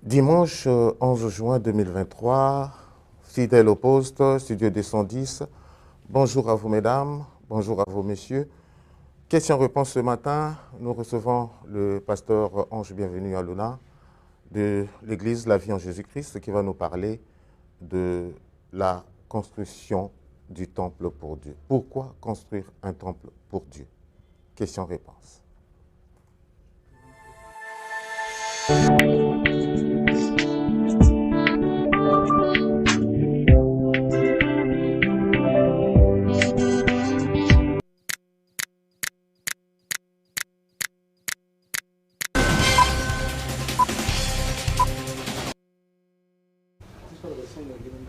Dimanche 11 juin 2023, fidèle au poste, studio 210. Bonjour à vous mesdames, bonjour à vous messieurs. Question-réponse ce matin, nous recevons le pasteur Ange Bienvenu à Luna de l'église La Vie en Jésus-Christ qui va nous parler de la construction du temple pour Dieu. Pourquoi construire un temple pour Dieu? Question-réponse.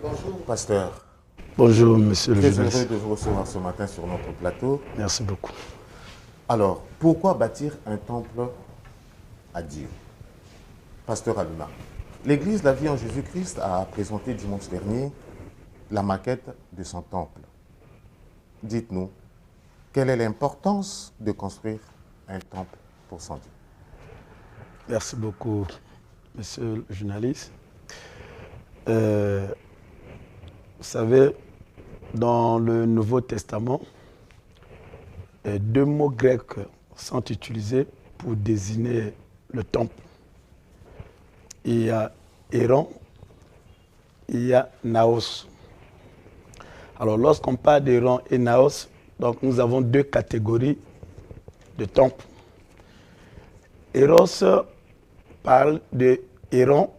Bonjour, pasteur. Bonjour, monsieur le Très journaliste. heureux de vous recevoir ce matin sur notre plateau. Merci beaucoup. Alors, pourquoi bâtir un temple à Dieu? Pasteur Aluna, l'église La Vie en Jésus-Christ a présenté dimanche dernier la maquette de son temple. Dites-nous, quelle est l'importance de construire un temple pour son Dieu? Merci beaucoup, monsieur le journaliste. Vous savez, dans le Nouveau Testament, deux mots grecs sont utilisés pour désigner le temple. Il y a Héron, il y a Naos. Alors, lorsqu'on parle d'Héron et Naos, donc nous avons deux catégories de temples. Héron parle de Héron,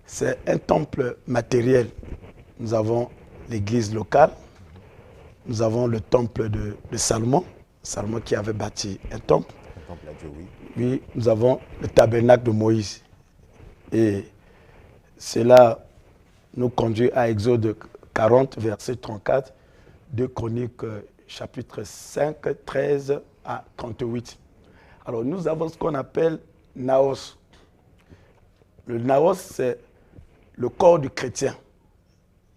c'est un temple matériel. Nous avons l'église locale, nous avons le temple de Salomon, Salomon qui avait bâti un temple. Un temple à Dieu, oui. Puis nous avons le tabernacle de Moïse. Et cela nous conduit à Exode 40, verset 34, de Chroniques, chapitre 5, 13 à 38. Alors nous avons ce qu'on appelle Naos. Le Naos, c'est le corps du chrétien.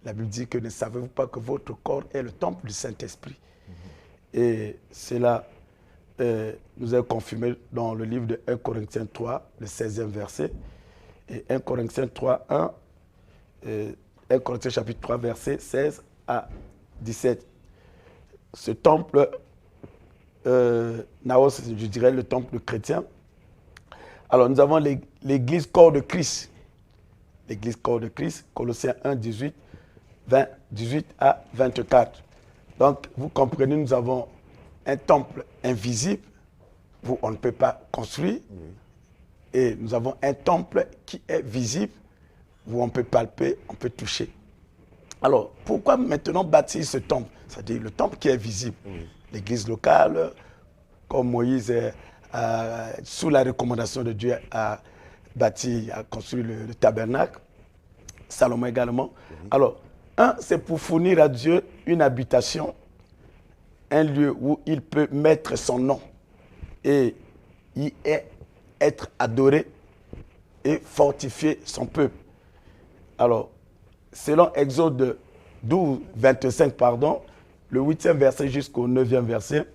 La Bible dit que ne savez-vous pas que votre corps est le temple du Saint-Esprit. Et cela nous est confirmé dans le livre de 1 Corinthiens 3, le 16e verset. Et 1 Corinthiens 3, 1, 1 Corinthiens chapitre 3, verset 16 à 17. Ce temple, Naos, je dirais le temple chrétien. Alors nous avons l'église corps de Christ. L'église corps de Christ, Colossiens 1, 18, 18 à 24. Donc, vous comprenez, nous avons un temple invisible où on ne peut pas construire. Et nous avons un temple qui est visible, où on peut palper, on peut toucher. Alors, pourquoi maintenant bâtir ce temple? C'est-à-dire le temple qui est visible. L'église locale, comme Moïse, sous la recommandation de Dieu, a bâti, a construit le tabernacle. Salomon également. Alors, c'est pour fournir à Dieu une habitation, un lieu où il peut mettre son nom et y être adoré et fortifier son peuple. Alors, selon Exode 12, 25, le 8e verset jusqu'au 9e verset,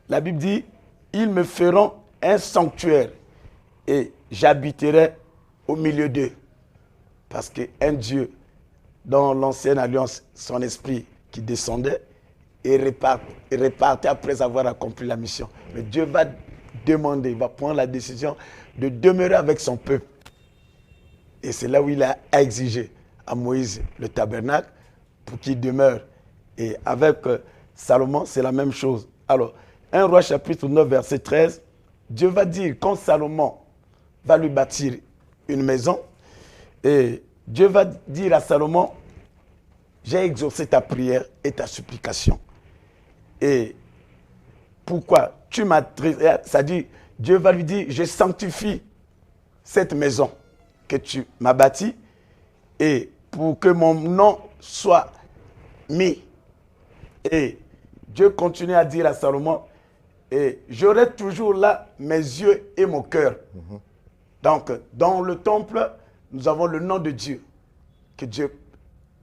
la Bible dit, « Ils me feront un sanctuaire et j'habiterai au milieu d'eux. » Parce qu'un Dieu, dans l'ancienne alliance, son esprit qui descendait et repartait après avoir accompli la mission. Mais Dieu va demander, va prendre la décision de demeurer avec son peuple. Et c'est là où il a exigé à Moïse le tabernacle pour qu'il demeure. Et avec Salomon, c'est la même chose. Alors, 1 Roi chapitre 9, verset 13, Dieu va dire, quand Salomon va lui bâtir une maison, et Dieu va dire à Salomon, j'ai exaucé ta prière et ta supplication. Et pourquoi tu m'as... Ça dit, Dieu va lui dire, je sanctifie cette maison que tu m'as bâtie et pour que mon nom soit mis. Et Dieu continue à dire à Salomon, et j'aurai toujours là mes yeux et mon cœur. Donc, dans le temple, nous avons le nom de Dieu que Dieu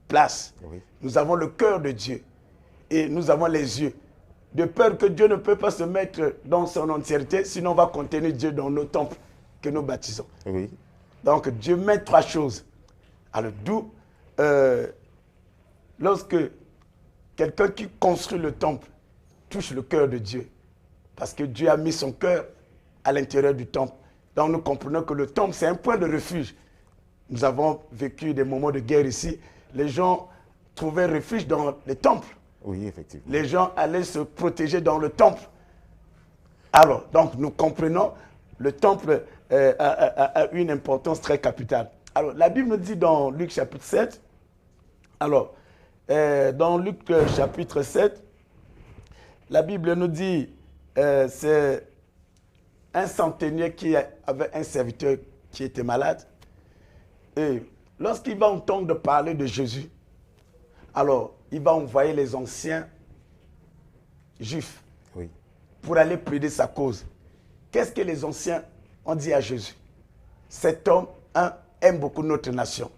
place. Nous avons le cœur de Dieu et nous avons les yeux. De peur que Dieu ne peut pas se mettre dans son entièreté, sinon on va contenir Dieu dans nos temples. que nous baptisons. Oui. Donc Dieu met trois choses. Alors d'où, lorsque quelqu'un qui construit le temple touche le cœur de Dieu, parce que Dieu a mis son cœur à l'intérieur du temple. Donc nous comprenons que le temple, c'est un point de refuge. Nous avons vécu des moments de guerre ici. Les gens trouvaient refuge dans les temples. Oui, effectivement. Les gens allaient se protéger dans le temple. Alors, donc nous comprenons, le temple a une importance très capitale. Alors, la Bible nous dit dans Luc chapitre 7, alors, dans Luc chapitre 7, la Bible nous dit, c'est un centenier qui avait un serviteur qui était malade. Et lorsqu'il va entendre parler de Jésus, alors il va envoyer les anciens juifs pour aller plaider sa cause. Qu'est-ce que les anciens ont dit à Jésus? Cet homme aime beaucoup notre nation.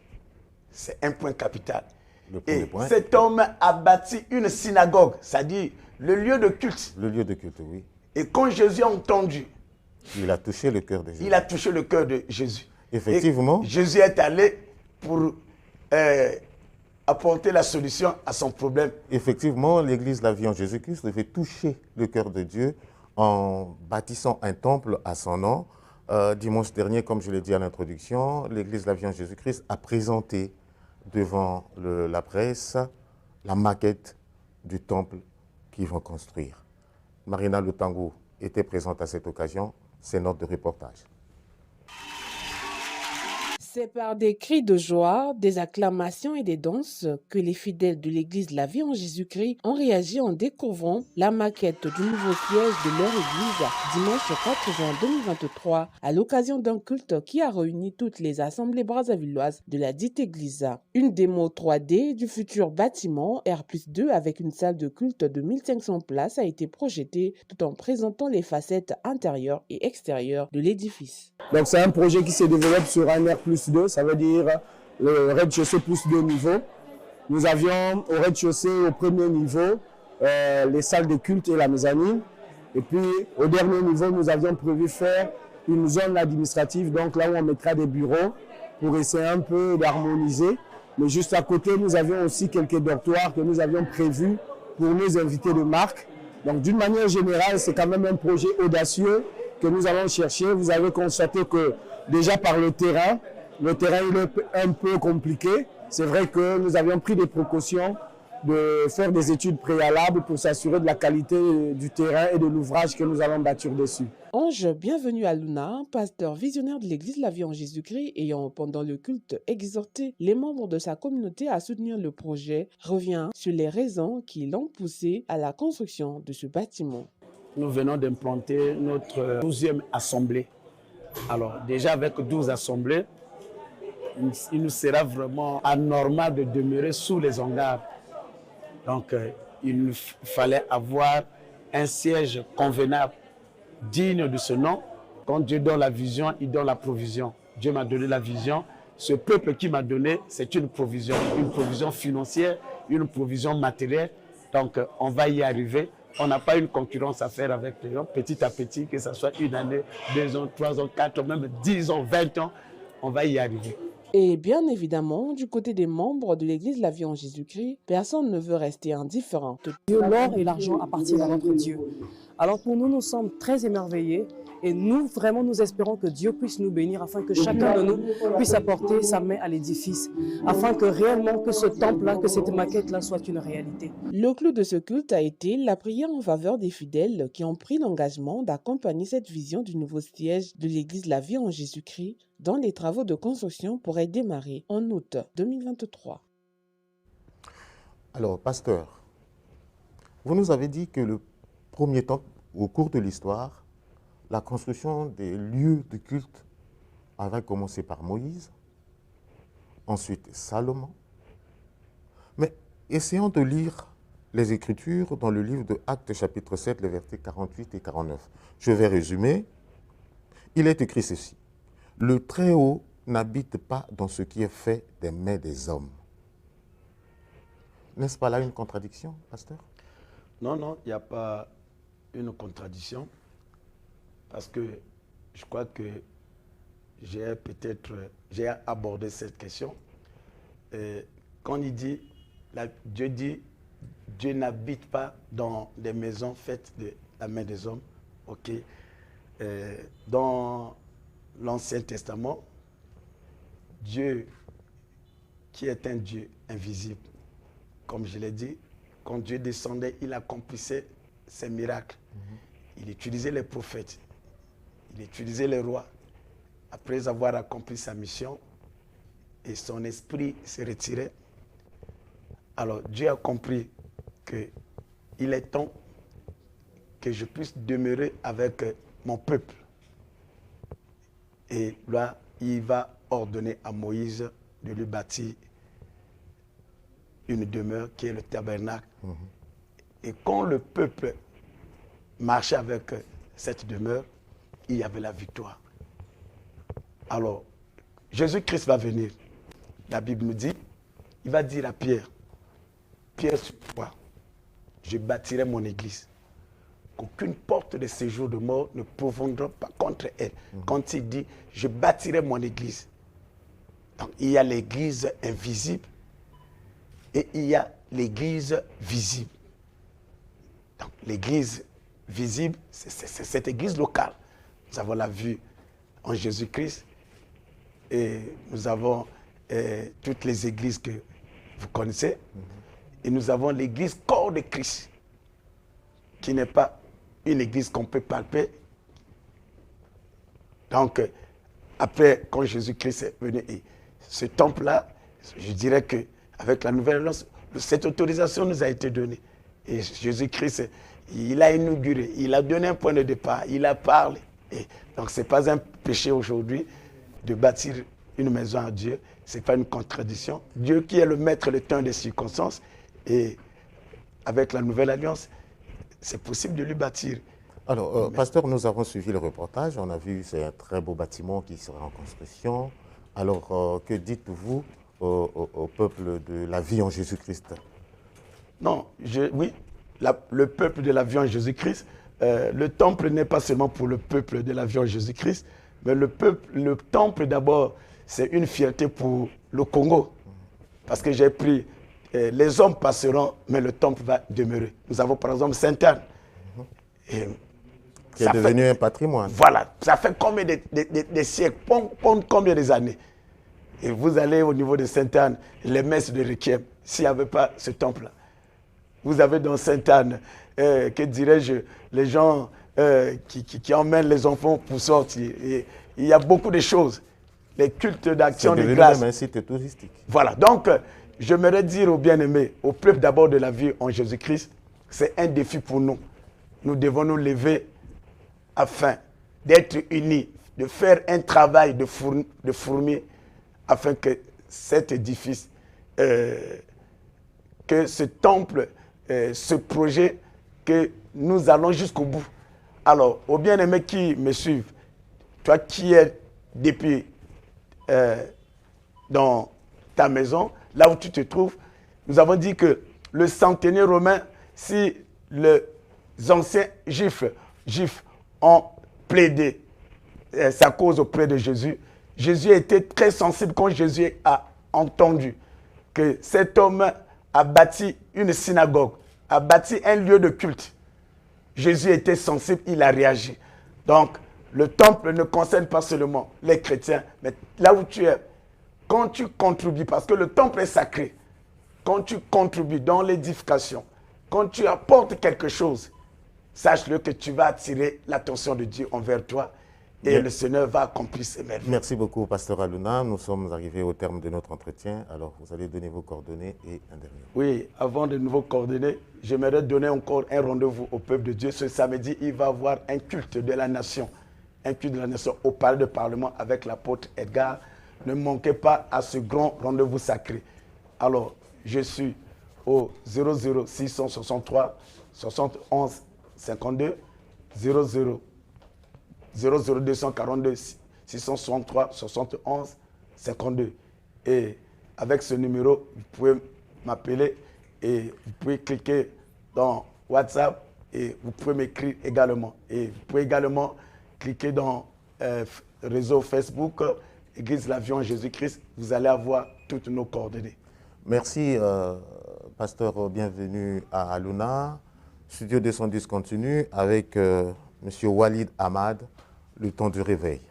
C'est un point capital. Et cet homme a bâti une synagogue, c'est-à-dire le lieu de culte. Le lieu de culte, oui. Et quand Jésus a entendu, il a touché le cœur de Jésus. Il a touché le cœur de Jésus. Effectivement. Et Jésus est allé pour apporter la solution à son problème. Effectivement, l'Église La Vie en Jésus-Christ devait toucher le cœur de Dieu en bâtissant un temple à son nom. Dimanche dernier, comme je l'ai dit à l'introduction, l'Église La Vie en Jésus-Christ a présenté devant la presse la maquette du temple qu'ils vont construire. Marina Lutango était présente à cette occasion. C'est notre reportage. C'est par des cris de joie, des acclamations et des danses que les fidèles de l'Église La Vie en Jésus-Christ ont réagi en découvrant la maquette du nouveau siège de leur Église dimanche 4 juin 2023 à l'occasion d'un culte qui a réuni toutes les assemblées brazzavilloises de la dite Église. Une démo 3D du futur bâtiment R+2 avec une salle de culte de 1500 places a été projetée tout en présentant les facettes intérieures et extérieures de l'édifice. Donc c'est un projet qui se développe sur un R+2, ça veut dire le rez-de-chaussée plus 2 niveaux. Nous avions au rez-de-chaussée, au premier niveau, les salles de culte et la mezzanine. Et puis au dernier niveau, nous avions prévu faire une zone administrative, donc là où on mettra des bureaux pour essayer un peu d'harmoniser. Mais juste à côté, nous avions aussi quelques dortoirs que nous avions prévus pour nos invités de marque. Donc d'une manière générale, c'est quand même un projet audacieux que nous allons chercher. Vous avez constaté que déjà par le terrain il est un peu compliqué. C'est vrai que nous avions pris des précautions de faire des études préalables pour s'assurer de la qualité du terrain et de l'ouvrage que nous allons bâtir dessus. Ange, bienvenue à Luna, pasteur visionnaire de l'Église La Vie en Jésus-Christ, ayant pendant le culte exhorté les membres de sa communauté à soutenir le projet, revient sur les raisons qui l'ont poussé à la construction de ce bâtiment. Nous venons d'implanter notre 12e assemblée. Alors déjà avec 12 assemblées, il nous sera vraiment anormal de demeurer sous les hangars. Donc il nous fallait avoir un siège convenable, digne de ce nom. Quand Dieu donne la vision, il donne la provision. Dieu m'a donné la vision. Ce peuple qui m'a donné, c'est une provision financière, une provision matérielle. Donc on va y arriver. On n'a pas une concurrence à faire avec les gens, petit à petit, que ce soit une année, 2 ans, 3 ans, 4 ans, même 10 ans, 20 ans, on va y arriver. Et bien évidemment, du côté des membres de l'Église La Vie en Jésus-Christ, personne ne veut rester indifférent. Dieu, l'or et l'argent appartiennent à notre Dieu. Alors pour nous, nous sommes très émerveillés et nous, vraiment, nous espérons que Dieu puisse nous bénir afin que chacun de nous puisse apporter sa main à l'édifice, afin que réellement que ce temple-là, que cette maquette-là soit une réalité. Le clou de ce culte a été la prière en faveur des fidèles qui ont pris l'engagement d'accompagner cette vision du nouveau siège de l'Église La Vie en Jésus-Christ dont les travaux de construction pourraient démarrer en août 2023. Alors, pasteur, vous nous avez dit que le premier temps, au cours de l'histoire, la construction des lieux de culte avait commencé par Moïse, ensuite Salomon. Mais essayons de lire les Écritures dans le livre de Actes chapitre 7, les versets 48 et 49. Je vais résumer. Il est écrit ceci. Le Très-Haut n'habite pas dans ce qui est fait des mains des hommes. N'est-ce pas là une contradiction, pasteur? Non, il n'y a pas une contradiction. Parce que je crois que j'ai abordé cette question. Quand il dit, Dieu n'habite pas dans des maisons faites de la main des hommes. Ok. Dans l'Ancien Testament, Dieu, qui est un Dieu invisible, comme je l'ai dit, quand Dieu descendait, il accomplissait ses miracles. Il utilisait les prophètes, il utilisait les rois. Après avoir accompli sa mission, et son esprit se retirait, alors Dieu a compris qu'il est temps que je puisse demeurer avec mon peuple. Et là, il va ordonner à Moïse de lui bâtir une demeure qui est le tabernacle. Et quand le peuple marchait avec cette demeure, il y avait la victoire. Alors, Jésus-Christ va venir. La Bible nous dit, il va dire à Pierre, Pierre, sur toi, je bâtirai mon église. Qu'aucune porte de séjour de mort ne profondera pas contre elle. Quand il dit, je bâtirai mon église. Donc, il y a l'église invisible et il y a l'église visible. Donc, l'église visible, c'est cette église locale. Nous avons la vue en Jésus-Christ et nous avons toutes les églises que vous connaissez. Et nous avons l'église corps de Christ, qui n'est pas une église qu'on peut palper. Donc, après, quand Jésus-Christ est venu, et ce temple-là, je dirais qu'avec la nouvelle alliance, cette autorisation nous a été donnée. Et Jésus-Christ, il a inauguré, il a donné un point de départ, il a parlé. Et donc, ce n'est pas un péché aujourd'hui de bâtir une maison à Dieu, ce n'est pas une contradiction. Dieu qui est le maître du temps et des circonstances, et avec la nouvelle alliance, c'est possible de lui bâtir. Alors, pasteur, nous avons suivi le reportage, on a vu c'est un très beau bâtiment qui sera en construction. Alors, que dites-vous au peuple de la vie en Jésus-Christ? Non, oui, le peuple de la vie en Jésus-Christ, le temple n'est pas seulement pour le peuple de la vie en Jésus-Christ, mais le temple d'abord, c'est une fierté pour le Congo. Parce que j'ai pris, les hommes passeront, mais le temple va demeurer. Nous avons par exemple Sainte-Anne. Qui est devenu un patrimoine. Voilà, ça fait combien de siècles, combien des années. Et vous allez au niveau de Sainte-Anne, les messes de Requiem, s'il n'y avait pas ce temple-là. Vous avez dans Sainte-Anne, que dirais-je, les gens qui emmènent les enfants pour sortir. Et il y a beaucoup de choses. Les cultes d'action de grâce. C'est devenu un site touristique. Voilà, donc j'aimerais dire aux bien-aimés, au peuple d'abord de la vie en Jésus-Christ, c'est un défi pour nous. Nous devons nous lever afin d'être unis, de faire un travail de fourmi, afin que cet édifice, que ce temple, ce projet, que nous allons jusqu'au bout. Alors, aux bien-aimés qui me suivent, toi qui es depuis dans ta maison, là où tu te trouves, nous avons dit que le centenaire romain, si les anciens juifs ont plaidé sa cause auprès de Jésus, Jésus était très sensible quand Jésus a entendu que cet homme a bâti une synagogue, a bâti un lieu de culte. Jésus était sensible, il a réagi. Donc, le temple ne concerne pas seulement les chrétiens, mais là où tu es, quand tu contribues, parce que le temple est sacré, quand tu contribues dans l'édification, quand tu apportes quelque chose, sache-le que tu vas attirer l'attention de Dieu envers toi et le Seigneur va accomplir ses merveilles. Merci beaucoup, pasteur Aluna. Nous sommes arrivés au terme de notre entretien. Alors, vous allez donner vos coordonnées et un dernier. Oui, avant de nouveaux coordonnées, j'aimerais donner encore un rendez-vous au peuple de Dieu. Ce samedi, il va y avoir un culte de la nation. Un culte de la nation au palais de Parlement avec l'apôtre Edgar. Ne manquez pas à ce grand rendez-vous sacré. Alors, je suis au 00 663 71 52 00 242 663 71 52. Et avec ce numéro, vous pouvez m'appeler et vous pouvez cliquer dans WhatsApp et vous pouvez m'écrire également. Et vous pouvez également cliquer dans réseau Facebook, Église La Vie en Jésus-Christ, vous allez avoir toutes nos coordonnées. Merci, pasteur. Bienvenue à Aluna. Studio 210 continue avec M. Walid Ahmad, le temps du réveil.